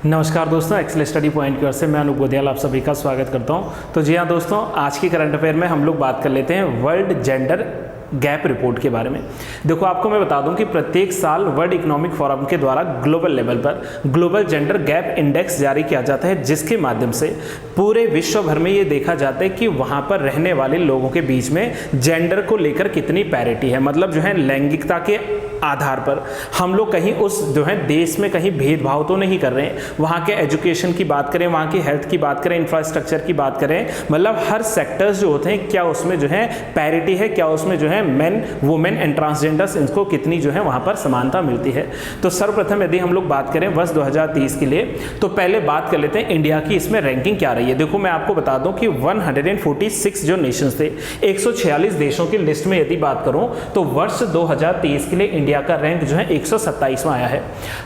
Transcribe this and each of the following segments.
नमस्कार दोस्तों, Excel study point की ओर से मैं अनूप गोदियाल आप सभी का स्वागत करता हूं। तो जी हाँ दोस्तों, आज की करंट अफेयर में हम लोग बात कर लेते हैं वर्ल्ड जेंडर गैप रिपोर्ट के बारे में। देखो, आपको मैं बता दूं कि प्रत्येक साल वर्ल्ड इकोनॉमिक फोरम के द्वारा ग्लोबल लेवल पर ग्लोबल जेंडर गैप इंडेक्स जारी किया जाता है, जिसके माध्यम से पूरे विश्व भर में ये देखा जाता है कि वहाँ पर रहने वाले लोगों के बीच में जेंडर को लेकर कितनी पैरिटी है। मतलब जो है लैंगिकता के आधार पर हम लोग कहीं उस जो है देश में कहीं भेदभाव तो नहीं कर रहे हैं। वहाँ के एजुकेशन की बात करें, वहाँ की हेल्थ की बात करें, इंफ्रास्ट्रक्चर की बात करें, मतलब हर सेक्टर्स जो होते हैं क्या उसमें जो है पैरिटी है, क्या उसमें जो है मेन वुमेन एंड ट्रांसजेंडर्स इनको कितनी जो है वहाँ पर समानता मिलती है। तो सर्वप्रथम यदि हम लोग बात करें वर्ष 2030 के लिए, तो पहले बात कर लेते हैं इंडिया की इसमें रैंकिंग क्या रही है। देखो, मैं आपको बता दूं कि 146 जो नेशंस थे, 146 देशों की लिस्ट में यदि बात करूं तो वर्ष 2023 के लिए इंडिया का रैंक जो है 127वां आया है।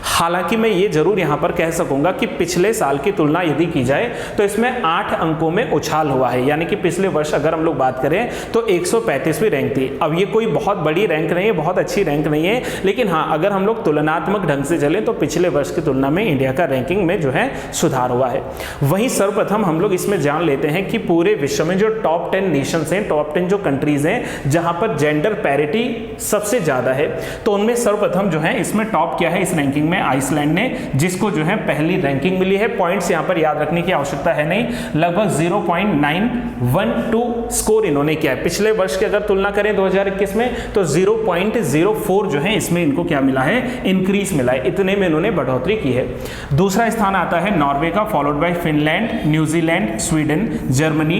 हालांकि मैं ये जरूर यहां पर कह सकूंगा कि पिछले साल की तुलना यदि की जाए तो इसमें 8 अंकों में उछाल हुआ है। यानी कि पिछले वर्ष अगर हम लोग बात करें तो 135वीं रैंक थी। अब ये कोई बहुत बड़ी रैंक नहीं है, बहुत अच्छी रैंक नहीं है, लेकिन हाँ, अगर हम लोग तुलनात्मक ढंग से चलें तो पिछले वर्ष की तुलना में इंडिया का रैंकिंग में जो है सुधार हुआ है। वहीं सर्वप्रथम हम लोग इसमें जान लेते हैं कि पूरे विश्व में जो टॉप 10 नेशंस हैं, टॉप 10 जो कंट्रीज हैं जहां पर जेंडर पैरिटी सबसे ज्यादा है, तो उनमें सर्वप्रथम जो है इसमें टॉप किया है इस रैंकिंग में आइसलैंड ने, जिसको जो है पहली रैंकिंग मिली है। पॉइंट्स यहां पर याद रखने की आवश्यकता है नहीं, लगभग 0.912 स्कोर इन्होंने किया है। पिछले वर्ष की अगर तुलना करें 2021 में तो 0.04 जो है इसमें इनको क्या मिला है, इंक्रीज मिला है। इतने में इन्होंने बढ़ोतरी की है। दूसरा स्थान आता है नॉर्वे का, followed by Finland, New Zealand, Sweden, Germany,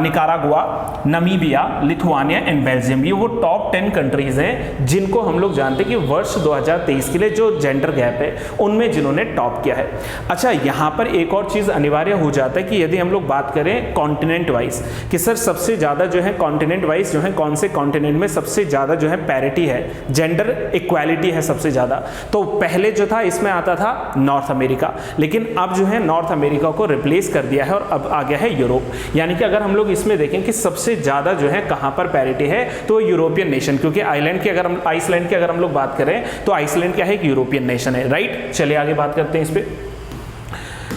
Nicaragua, Namibia, Lithuania and Belgium. ये वो टॉप 10 कंट्रीज हैं जिनको हम लोग जानते हैं कि वर्ष 2023 के लिए जो जेंडर गैप है उनमें जिन्होंने टॉप किया है। अच्छा, यहां पर एक और चीज अनिवार्य हो जाता है कि यदि हम लोग बात करें कॉन्टिनेंट वाइज कि सर सबसे ज्यादा जो है कॉन्टिनेंट वाइज जो है कौन से कॉन्टिनेंट में सबसे ज्यादा जो है पैरिटी है, जेंडर इक्वालिटी है सबसे ज्यादा, तो पहले जो था इसमें आता था नॉर्थ अमेरिका, लेकिन अब जो है नॉर्थ अमेरिका को रिप्लेस कर दिया है और अब आ गया है यूरोप। यानी कि अगर हम लोग इसमें देखें कि सबसे ज्यादा जो है कहां पर पैरिटी है तो यूरोपियन नेशन, क्योंकि आइसलैंड की अगर हम लोग बात करें तो आइसलैंड क्या है, एक यूरोपियन नेशन है, राइट। चलिए आगे बात करते हैं इस पे।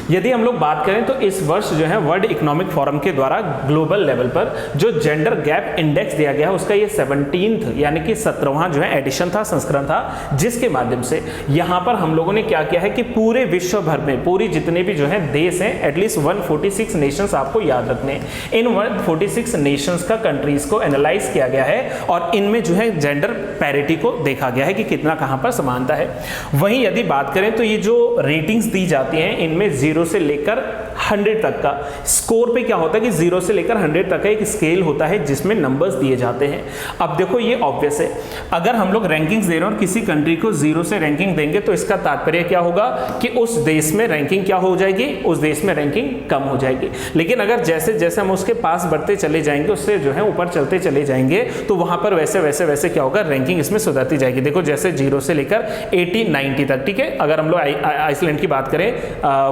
यदि हम लोग बात करें तो इस वर्ष जो है वर्ल्ड इकोनॉमिक फोरम के द्वारा ग्लोबल लेवल पर जो जेंडर गैप इंडेक्स दिया गया है उसका ये 17th यानी कि 17वां जो है एडिशन था, संस्करण था, जिसके माध्यम से यहां पर हम लोगों ने क्या किया है कि पूरे विश्व भर में पूरी जितने भी जो है देश हैं, एटलीस्ट 146 नेशंस आपको याद रखने, इन 146 नेशंस का कंट्रीज को एनालाइज किया गया है और इनमें जो है जेंडर पैरिटी को देखा गया है कि कितना कहां पर समानता है। वहीं यदि बात करें तो ये जो रेटिंग्स दी जाती हैं इनमें 0 से लेकर 100 तक का स्कोर पे क्या होता है कि 0 से लेकर 100 तक का एक स्केल होता है जिसमें नंबर्स दिए जाते हैं। अब देखो, ये ऑब्वियस है, अगर हम लोग रैंकिंग्स दे रहे हैं और किसी कंट्री को 0 से रैंकिंग देंगे तो इसका तात्पर्य क्या होगा कि उस देश में रैंकिंग क्या हो जाएगी, उस देश में रैंकिंग कम हो जाएगी। लेकिन अगर जैसे जैसे हम उसके पास बढ़ते चले जाएंगे, उससे जो है ऊपर चलते चले जाएंगे, तो वहां पर वैसे वैसे वैसे क्या होगा, रैंकिंग इसमें सुधरती जाएगी। देखो, जैसे 0 से लेकर 80, 90 तक, ठीक है। अगर हम लोग आइसलैंड की बात करें,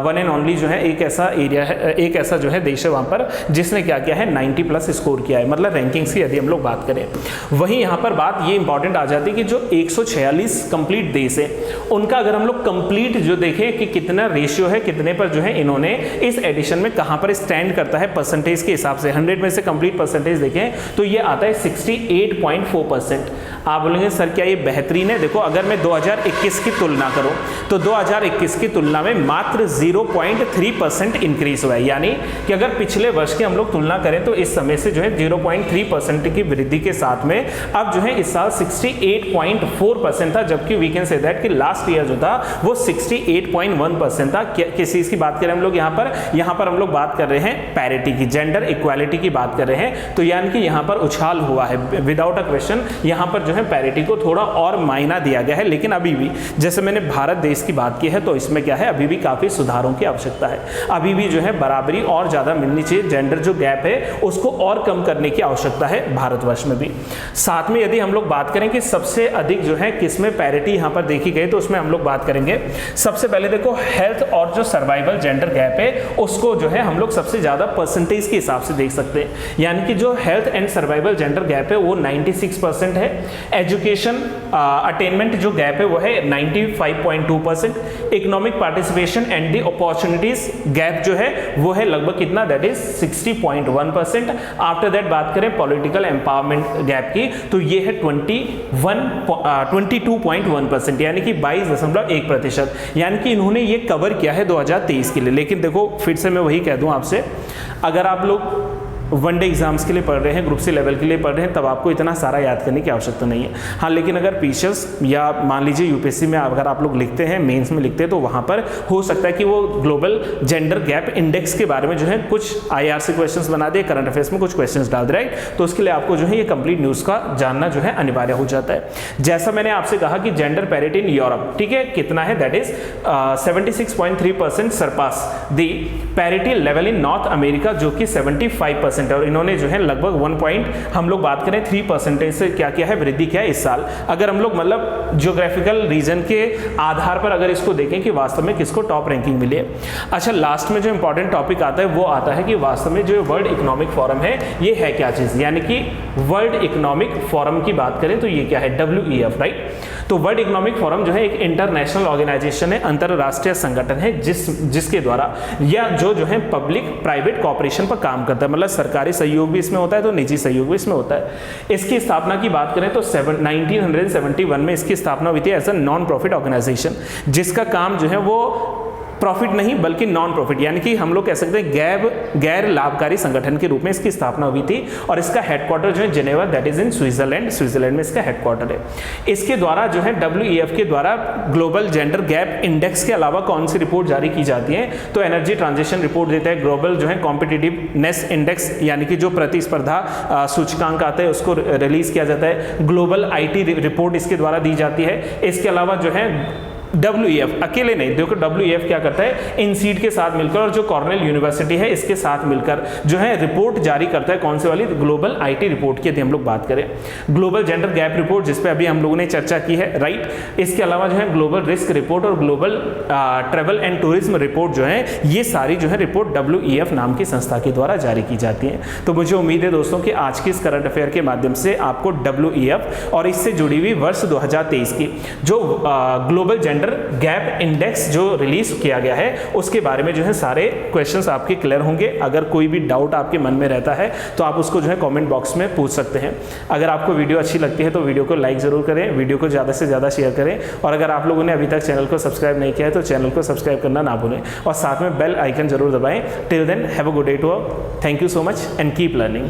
वन एंड ओनली जो है एक ऐसा एरिया है, एक ऐसा जो है देश है वहां पर जिसने क्या किया है, 90+ स्कोर किया है, मतलब रैंकिंग्स की यदि हम लोग बात करें। वहीं यहां पर बात ये इंपॉर्टेंट आ जाती है कि जो 146 कंप्लीट देश है उनका अगर हम लोग कंप्लीट जो देखें कि कितना रेशियो है, कितने पर जो है इन्होंने इस एडिशन में कहां पर स्टैंड करता है परसेंटेज के हिसाब से, 100 में से कंप्लीट परसेंटेज देखें तो ये आता है 68.4%। आप बोलेंगे सर क्या ये बेहतरीन है? देखो, अगर मैं 2021 की तुलना करूं तो 2021 की तुलना में मात्र 0.3% इंक्रीज हुआ है। यानी कि अगर पिछले वर्ष की हम लोग तुलना करें तो इस समय से जो है 0.3% की वृद्धि के साथ में अब जो है इस साल 68.4% था, जबकि वी कैन से दैट कि लास्ट ईयर जो था वो 68.1% था। किस चीज की बात करें हम लोग यहाँ पर हम लोग बात कर रहे हैं पैरिटी की, जेंडर इक्वालिटी की बात कर रहे हैं। तो यानी कि यहाँ पर उछाल हुआ है, विदाउट अ क्वेश्चन यहाँ पर जो है पैरिटी को थोड़ा और मायना दिया गया है। लेकिन अभी भी जैसे मैंने भारत देश की बात की है तो इसमें क्या है, अभी भी काफी सुधारों की आवश्यकता है। अभी भी जो है बराबरी और ज्यादा मिलनी चाहिए, जेंडर जो गैप है उसको और कम करने की आवश्यकता है भारतवर्ष में भी। साथ में यदि हम लोग बात करें कि सबसे अधिक जो है किसमें पैरिटी यहाँ पर देखी गई, तो उसमें हम लोग बात करेंगे सबसे पहले देखो हेल्थ और जो सर्वाइवल जेंडर गैप है उसको जो है हम लोग सबसे ज्यादा परसेंटेज के हिसाब से देख सकते हैं। यानी कि जो health and survival gender gap है वो 96% है। एजुकेशन अटेनमेंट जो गैप है वो है 95.2%। Economic participation and the opportunities gap जो है वो है लगभग कितना, दैट इज 60.1%। आफ्टर दैट बात करें पॉलिटिकल एम्पावरमेंट गैप की तो ये है 22.1%, यानी कि 22.1%, यानी कि इन्होंने ये कवर किया है 2023 के लिए। लेकिन देखो फिर से मैं वही कह दूं आपसे, अगर आप लोग वनडे एग्जाम्स के लिए पढ़ रहे हैं, ग्रुप सी लेवल के लिए पढ़ रहे हैं, तब आपको इतना सारा याद करने की आवश्यकता नहीं है। हाँ, लेकिन अगर पीसीएस या मान लीजिए यूपीएससी में अगर आप लोग लिखते हैं, मेंस में लिखते हैं, तो वहाँ पर हो सकता है कि वो ग्लोबल जेंडर गैप इंडेक्स के बारे में जो है कुछ आईआरसी क्वेश्चंस बना दे, करंट अफेयर्स में कुछ क्वेश्चंस डाल दे, राइट। तो उसके लिए आपको जो है ये कंप्लीट न्यूज़ का जानना जो है अनिवार्य हो जाता है। जैसा मैंने आपसे कहा कि जेंडर पैरिटी इन यूरोप, ठीक है, कितना है, that is 76.3% surpass the parity level in North America जो कि 75% है, और इन्होंने जो है लगभग 1 हम लोग बात करें 3% से क्या किया है, वृद्धि किया है इस साल। अगर हम लोग मतलब ज्योग्राफिकल रीजन के आधार पर अगर इसको देखें कि वास्तव में किसको टॉप रैंकिंग मिली है। अच्छा, लास्ट में जो इंपॉर्टेंट टॉपिक आता है वो आता है कि वास्तव में जो वर्ल्ड इकोनॉमिक फोरम है ये है क्या चीज, यानी कि वर्ल्ड इकोनॉमिक फोरम की बात करें तो ये क्या है, WEF, राइट। तो वर्ल्ड इकोनॉमिक फोरम जो है एक इंटरनेशनल ऑर्गेनाइजेशन है, अंतरराष्ट्रीय संगठन है जिसके द्वारा या जो है पब्लिक प्राइवेट कॉर्पोरेशन पर काम करता है, मतलब सरकारी सहयोग भी इसमें होता है तो निजी सहयोग भी इसमें होता है। इसकी स्थापना की बात करें तो 1971 में इसकी स्थापना हुई थी as a non profit organisation, जिसका काम जो है वो प्रॉफिट नहीं बल्कि नॉन प्रॉफिट, यानी कि हम लोग कह सकते हैं गैर लाभकारी संगठन के रूप में इसकी स्थापना हुई थी। और इसका हेडक्वार्टर जो है Geneva, that is in Switzerland में इसका हेडक्वार्टर है। इसके द्वारा जो है WEF के द्वारा ग्लोबल जेंडर गैप इंडेक्स के अलावा कौन सी रिपोर्ट जारी की जाती है, तो एनर्जी ट्रांजिशन रिपोर्ट देता है, ग्लोबल जो है कॉम्पिटिटिवनेस इंडेक्स यानी कि जो प्रतिस्पर्धा सूचकांक आता है उसको रिलीज किया जाता है, ग्लोबल IT रिपोर्ट इसके द्वारा दी जाती है। इसके अलावा जो है WEF अकेले नहीं, देखो WEF क्या करता है, इनसीड के साथ मिलकर और जो कॉर्नेल यूनिवर्सिटी है इसके साथ मिलकर जो है रिपोर्ट जारी करता है, कौन से वाली, ग्लोबल IT रिपोर्ट की यदि हम लोग बात करें, ग्लोबल जेंडर गैप रिपोर्ट जिस पे अभी हम लोगों ने चर्चा की है, राइट। इसके अलावा जो है ग्लोबल रिस्क रिपोर्ट और global travel and tourism report जो है, ये सारी जो है रिपोर्ट WEF नाम की संस्था के द्वारा जारी की जाती है। तो मुझे उम्मीद है दोस्तों कि आज की इस करंट अफेयर के माध्यम से आपको WEF और इससे जुड़ी हुई वर्ष 2023 की जो ग्लोबल गैप इंडेक्स जो रिलीज किया गया है उसके बारे में जो है सारे क्वेश्चंस आपके क्लियर होंगे। अगर कोई भी डाउट आपके मन में रहता है तो आप उसको जो है कमेंट बॉक्स में पूछ सकते हैं। अगर आपको वीडियो अच्छी लगती है तो वीडियो को लाइक जरूर करें, वीडियो को ज़्यादा से ज़्यादा शेयर करें, और अगर आप लोगों ने अभी तक चैनल को सब्सक्राइब नहीं किया है तो चैनल को सब्सक्राइब करना ना भूलें और साथ में बेल आइकन जरूर दबाएं। Till then have a good day to all, thank you so much and keep learning.